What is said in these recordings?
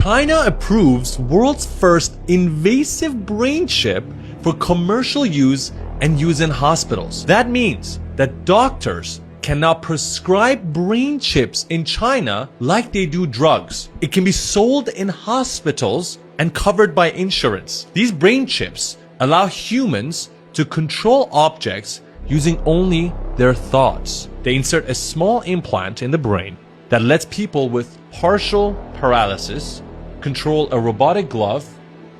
China approves world's first invasive brain chip for commercial use and use in hospitals. That means that doctors can now prescribe brain chips in China like they do drugs. It can be sold in hospitals and covered by insurance. These brain chips allow humans to control objects using only their thoughts. They insert a small implant in the brain that lets people with partial paralysis control a robotic glove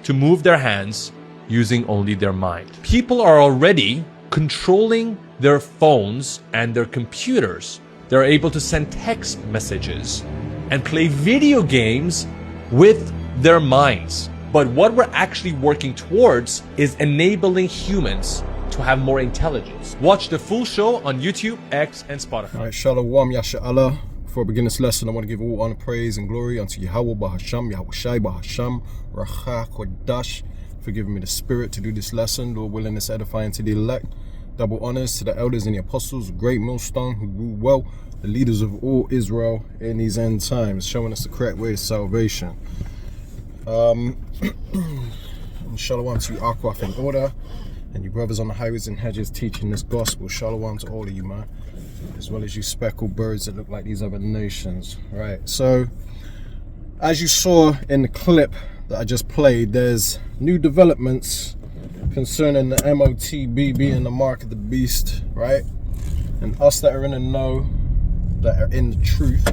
to move their hands using only their mind. People are already controlling their phones and their computers. They're able to send text messages and play video games with their minds. But what we're actually working towards is enabling humans to have more intelligence. Watch the full show on YouTube, X, and Spotify. All right, Shalom, Yasha Allah. Before I begin this lesson, I want to give all honor, praise, and glory unto Yahweh Bahasham, Yahweh Shai Bahasham, Racha Kodash, for giving me the spirit to do this lesson. Lord willing, this edifying to the elect. Double honors to the elders and the apostles, great millstone who rule well, the leaders of all Israel in these end times, showing us the correct way to salvation. Shalom to you, Akwaf in order, and you brothers on the highways and hedges teaching this gospel. Shalom to all of you, man, as well as you speckled birds that look like these other nations. Right, so as you saw in the clip that I just played, there's new developments concerning the motb being the mark of the beast, right? And us that are in the know, that are in the truth,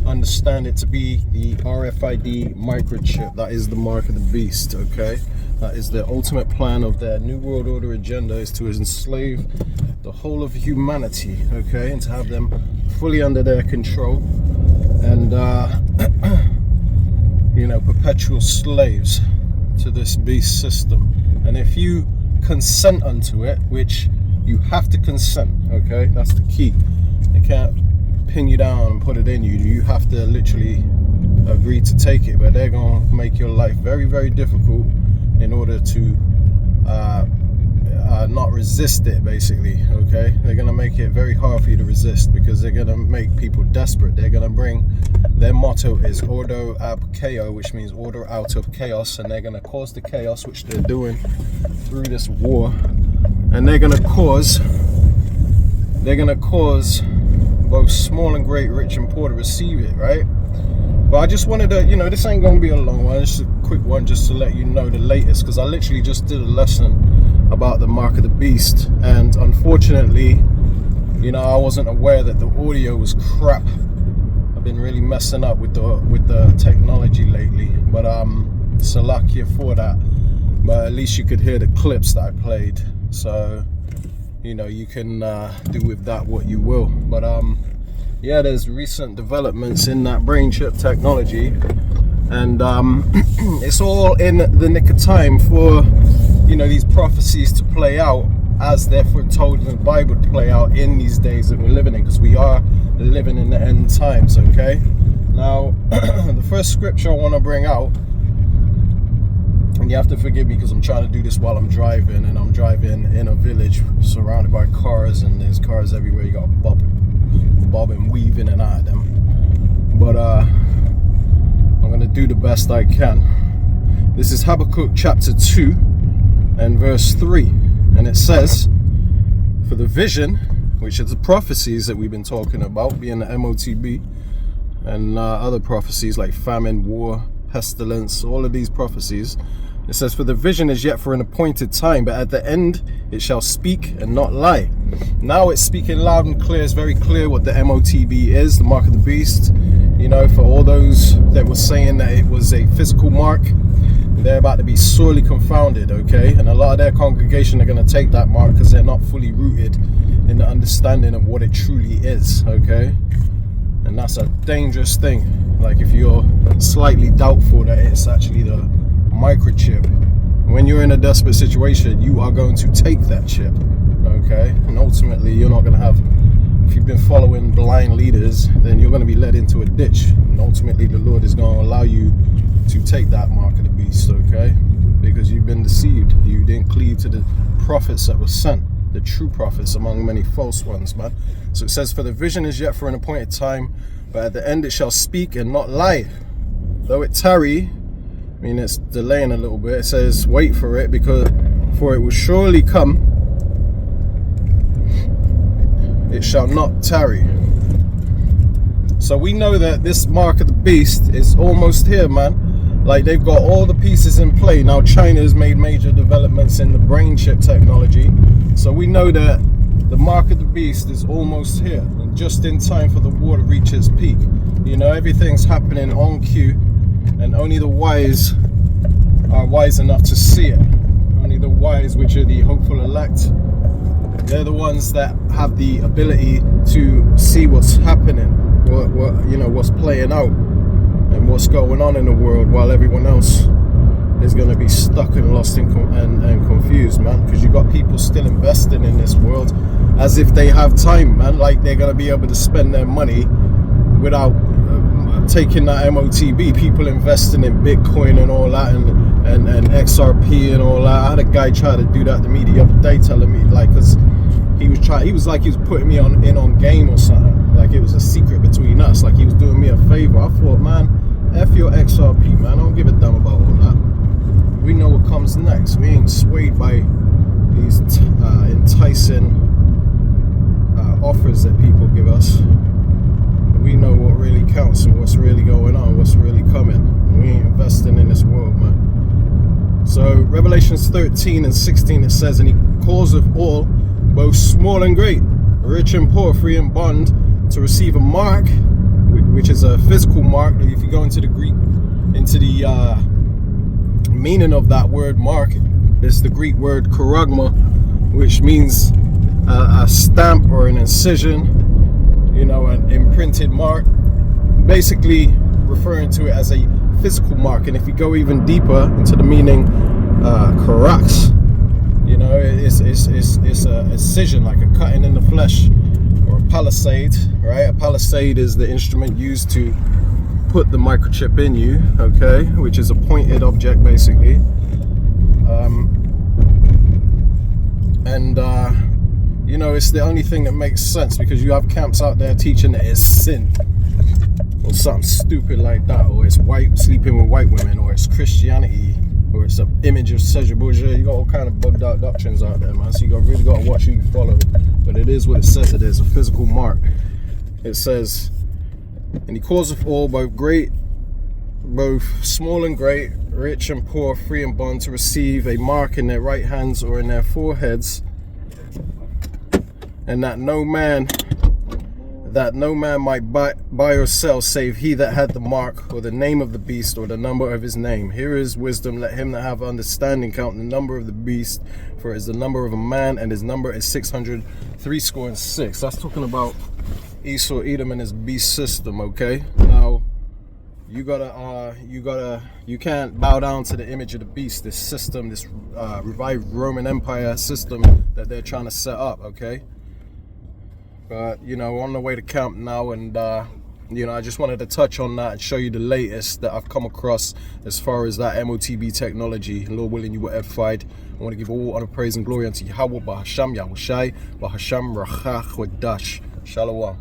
understand it to be the RFID microchip. That is the mark of the beast, okay? That is the ultimate plan of their New World Order agenda, is to enslave the whole of humanity, okay? And to have them fully under their control and, you know, perpetual slaves to this beast system. And if you consent unto it, which you have to consent, okay? That's the key. They can't pin you down and put it in you. You have to literally agree to take it, but they're gonna make your life very, very difficult in order to not resist it, basically, okay? They're gonna make it very hard for you to resist because they're gonna make people desperate. They're gonna bring, their motto is ordo ab chaos, which means order out of chaos, and they're gonna cause the chaos, which they're doing through this war, and they're gonna cause both small and great, rich and poor to receive it, right? But I just wanted to, you know, this ain't gonna be a long one, it's just a quick one just to let you know the latest, because I literally just did a lesson about the mark of the beast, and unfortunately, you know, I wasn't aware that the audio was crap. I've been really messing up with the technology lately, but salakia for that. But at least you could hear the clips that I played, so you know, you can do with that what you will. But yeah, there's recent developments in that brain chip technology, and it's all in the nick of time for, you know, these prophecies to play out as they're foretold in the Bible to play out in these days that we're living in, because we are living in the end times, okay? Now, the first scripture I want to bring out, and you have to forgive me because I'm trying to do this while I'm driving, and I'm driving in a village surrounded by cars, and there's cars everywhere. You got bob and weave in and out of them. But I'm going to do the best I can. This is Habakkuk chapter 2 and verse 3. And it says, for the vision, which is the prophecies that we've been talking about, being the motb, and other prophecies like famine, war, pestilence, all of these prophecies. It says, for the vision is yet for an appointed time, but at the end it shall speak and not lie. Now it's speaking loud and clear. It's very clear what the motb is, the mark of the beast. You know, for all those that were saying that it was a physical mark, they're about to be sorely confounded, okay? And a lot of their congregation are going to take that mark because they're not fully rooted in the understanding of what it truly is, okay? And that's a dangerous thing. Like, if you're slightly doubtful that it's actually the microchip, when you're in a desperate situation, you are going to take that chip, okay? And ultimately, you're not going to have, if you've been following blind leaders, then you're going to be led into a ditch. And ultimately, the Lord is going to allow you to take that mark of the beast, okay? Because you've been deceived. You didn't cleave to the prophets that were sent, the true prophets among many false ones, man. So it says, for the vision is yet for an appointed time, but at the end it shall speak and not lie. Though it tarry, I mean, it's delaying a little bit. It says wait for it, because for it will surely come, it shall not tarry. So we know that this mark of the beast is almost here, man. Like, they've got all the pieces in play. Now China has made major developments in the brain chip technology, so we know that the mark of the beast is almost here, and just in time for the war to reach its peak. You know, everything's happening on cue, and only the wise are wise enough to see it. Only the wise, which are the hopeful elect, they're the ones that have the ability to see what's happening, what you know, what's playing out, and what's going on in the world, while everyone else is going to be stuck and lost and confused, man. Because you got people still investing in this world as if they have time, man. Like, they're going to be able to spend their money without taking that motb. People investing in Bitcoin and all that, and XRP and all that. I had a guy try to do that to me the other day, telling me, like, because he was like he was putting me in on game or something, like it was a secret between us, like he was doing me a favor. I thought, man, F your XRP, man. I don't give a damn about all that. We know what comes next. We ain't swayed by these enticing offers that people give us. We know what really counts and what's really going on, what's really coming. We ain't investing in this world, man. So Revelations 13 and 16, it says, and he calls of all, both small and great, rich and poor, free and bond, to receive a mark, which is a physical mark. If you go into the Greek, into the meaning of that word mark, it's the Greek word charagma, which means a stamp or an incision, you know, an imprinted mark, basically referring to it as a physical mark. And if you go even deeper into the meaning, charax, you know, it's a incision, like a cutting in the flesh, or a palisade, right? A palisade is the instrument used to put the microchip in you, okay, which is a pointed object, basically. You know, it's the only thing that makes sense, because you have camps out there teaching that it's sin or something stupid like that, or it's sleeping with white women, or it's Christianity, or it's an image of Cesar Borgia. You got all kind of bugged out doctrines out there, man. So you really got to watch who you follow. But it is what it says it is, a physical mark. It says, and he calls of all, both small and great, rich and poor, free and bond, to receive a mark in their right hands or in their foreheads, and that no man might buy or sell, save he that had the mark, or the name of the beast, or the number of his name. Here is wisdom. Let him that have understanding count the number of the beast, for it is the number of a man, and his number is 666. That's talking about Esau, Edom, and his beast system. Okay, now you can't bow down to the image of the beast, this system, this revived Roman Empire system that they're trying to set up. Okay, but you know, on the way to camp now, and you know, I just wanted to touch on that and show you the latest that I've come across as far as that motb technology. And Lord willing, you were edified. I want to give all honor, praise, and glory unto Yahweh, Bahasham Yahushai, Bahasham Rachach Wadash. Shalom.